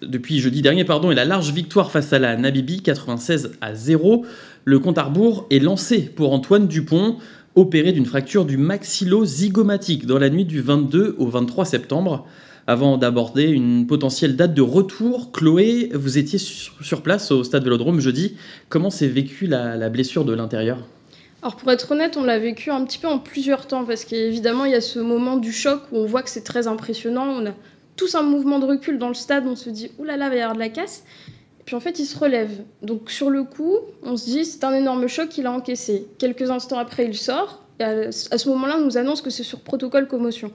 depuis jeudi dernier, et la large victoire face à la Namibie, 96-0. Le compte à rebours est lancé pour Antoine Dupont, opéré d'une fracture du maxillo-zygomatique dans la nuit du 22 au 23 septembre. Avant d'aborder une potentielle date de retour, Chloé, vous étiez sur place au stade Vélodrome jeudi. Comment s'est vécue la blessure de l'intérieur ? Alors pour être honnête, on l'a vécu un petit peu en plusieurs temps, parce qu'évidemment, il y a ce moment du choc où on voit que c'est très impressionnant. On a tous un mouvement de recul dans le stade, on se dit « Ouh là là, il va y avoir de la casse ». Puis en fait, il se relève. Donc sur le coup, on se dit « C'est un énorme choc qu'il a encaissé ». Quelques instants après, il sort. Et à ce moment-là, on nous annonce que c'est sur protocole commotion.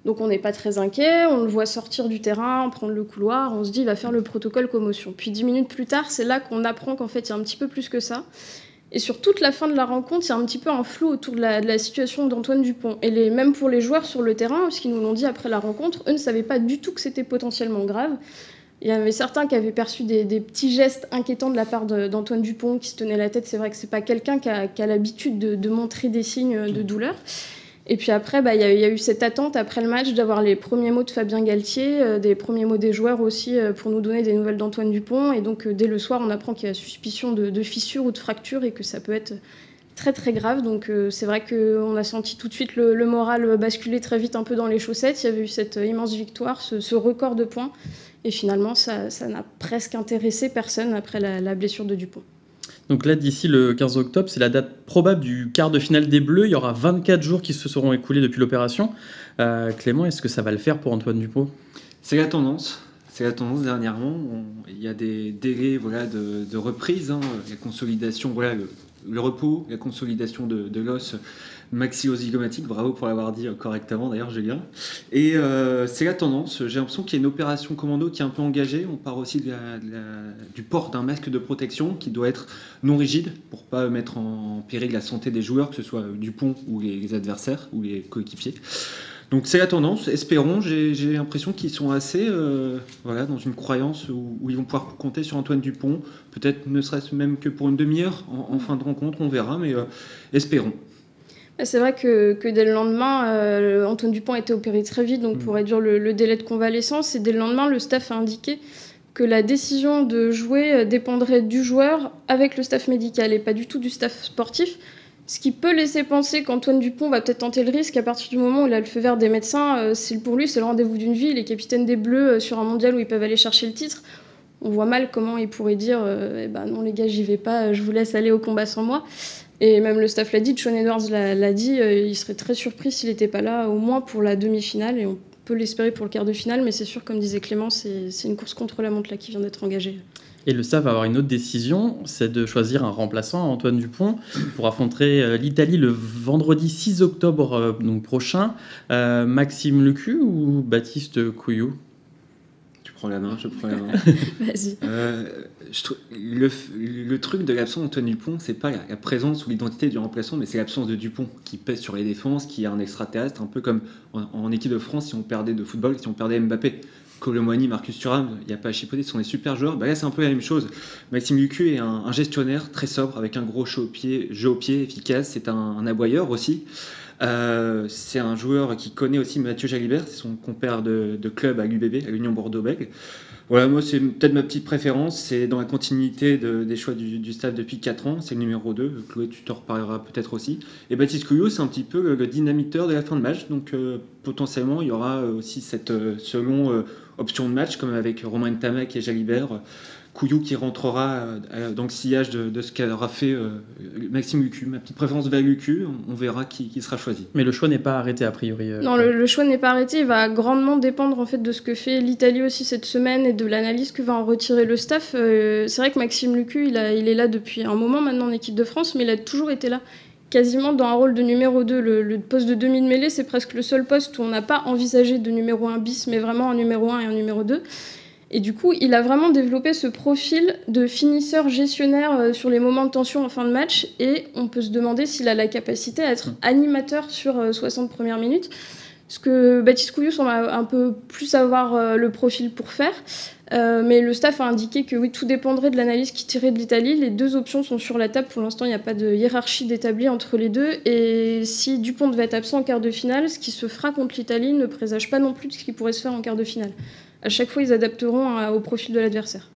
Donc on n'est pas très inquiet, on le voit sortir du terrain, prendre le couloir, on se dit il va faire le protocole commotion. Puis 10 minutes plus tard, c'est là qu'on apprend qu'en fait il y a un petit peu plus que ça. Et sur toute la fin de la rencontre, il y a un petit peu un flou autour de la situation d'Antoine Dupont. Et même pour les joueurs sur le terrain, parce qu'ils nous l'ont dit après la rencontre, eux ne savaient pas du tout que c'était potentiellement grave. Il y avait certains qui avaient perçu des petits gestes inquiétants de la part d'Antoine Dupont, qui se tenait la tête. C'est vrai que c'est pas quelqu'un qui a l'habitude de montrer des signes de douleur. Et puis après, il y a eu cette attente après le match d'avoir les premiers mots de Fabien Galtier, des premiers mots des joueurs aussi pour nous donner des nouvelles d'Antoine Dupont. Et donc dès le soir, on apprend qu'il y a suspicion de fissure ou de fracture et que ça peut être très très grave. Donc c'est vrai qu'on a senti tout de suite le moral basculer très vite un peu dans les chaussettes. Il y avait eu cette immense victoire, ce record de points. Et finalement, ça n'a presque intéressé personne après la blessure de Dupont. Donc là, d'ici le 15 octobre, c'est la date probable du quart de finale des Bleus. Il y aura 24 jours qui se seront écoulés depuis l'opération. Clément, est-ce que ça va le faire pour Antoine Dupont ? C'est la tendance. C'est la tendance dernièrement. Il y a des délais de reprise, la consolidation, le repos, la consolidation de l'os maxillo-zygomatique. Bravo pour l'avoir dit correctement d'ailleurs, Julien. Et c'est la tendance. J'ai l'impression qu'il y a une opération commando qui est un peu engagée. On part aussi du port d'un masque de protection qui doit être non rigide pour ne pas mettre en péril la santé des joueurs, que ce soit Dupont ou les adversaires ou les coéquipiers. Donc c'est la tendance, espérons. J'ai l'impression qu'ils sont assez dans une croyance où ils vont pouvoir compter sur Antoine Dupont, peut-être ne serait-ce même que pour une demi-heure en fin de rencontre, on verra, mais espérons. C'est vrai que dès le lendemain, Antoine Dupont a été opéré très vite, donc pour réduire le délai de convalescence, et dès le lendemain, le staff a indiqué que la décision de jouer dépendrait du joueur avec le staff médical et pas du tout du staff sportif. Ce qui peut laisser penser qu'Antoine Dupont va peut-être tenter le risque à partir du moment où il a le feu vert des médecins. Pour lui, c'est le rendez-vous d'une vie. Il est capitaine des Bleus sur un mondial où ils peuvent aller chercher le titre. On voit mal comment il pourrait dire non les gars, j'y vais pas, je vous laisse aller au combat sans moi. Et même le staff l'a dit, Sean Edwards l'a dit, il serait très surpris s'il n'était pas là, au moins pour la demi-finale. Et on peut l'espérer pour le quart de finale, mais c'est sûr, comme disait Clément, c'est une course contre la montre là, qui vient d'être engagée. Et le staff va avoir une autre décision, c'est de choisir un remplaçant à Antoine Dupont pour affronter l'Italie le vendredi 6 octobre prochain. Maxime Lecu ou Baptiste Couillou ? Tu prends la main, je prends la main. Vas-y. Le truc de l'absence d'Antoine Dupont, c'est pas la présence ou l'identité du remplaçant, mais c'est l'absence de Dupont qui pèse sur les défenses, qui est un extraterrestre, un peu comme en équipe de France si on perdait de football, si on perdait Mbappé. Colomboigny, Marcus Thuram, il n'y a pas à chipoter, ce sont des super joueurs. Là, c'est un peu la même chose. Maxime Lucu est un gestionnaire très sobre, avec un gros jeu au pied efficace. C'est un aboyeur aussi. C'est un joueur qui connaît aussi Mathieu Jalibert, c'est son compère de club à l'UBB, à l'Union Bordeaux-Bègles. Voilà, moi, c'est peut-être ma petite préférence. C'est dans la continuité des choix du staff depuis 4 ans. C'est le numéro 2. Chloé, tu t'en reparleras peut-être aussi. Et Baptiste Couillou, c'est un petit peu le dynamiteur de la fin de match. Donc, potentiellement, il y aura aussi cette seconde option de match, comme avec Romain Ntamak et Jalibert. Couillou qui rentrera dans le sillage de ce qu'aura fait Maxime Lucu. Ma petite préférence vers Lucu, on verra qui sera choisi. Mais le choix n'est pas arrêté a priori. Non, le choix n'est pas arrêté. Il va grandement dépendre en fait de ce que fait l'Italie aussi cette semaine et de l'analyse que va en retirer le staff. C'est vrai que Maxime Lucu, il est là depuis un moment maintenant en équipe de France, mais il a toujours été là. Quasiment dans un rôle de numéro 2. Le poste de demi de mêlée, c'est presque le seul poste où on n'a pas envisagé de numéro 1 bis, mais vraiment un numéro 1 et un numéro 2. Et du coup, il a vraiment développé ce profil de finisseur gestionnaire sur les moments de tension en fin de match. Et on peut se demander s'il a la capacité à être animateur sur 60 premières minutes. Parce que Baptiste Couillou semble un peu plus avoir le profil pour faire. Mais le staff a indiqué que oui, tout dépendrait de l'analyse qui tirait de l'Italie. Les deux options sont sur la table. Pour l'instant, il n'y a pas de hiérarchie d'établie entre les deux. Et si Dupont devait être absent en quart de finale, ce qui se fera contre l'Italie ne présage pas non plus de ce qui pourrait se faire en quart de finale. à chaque fois, ils adapteront au profil de l'adversaire.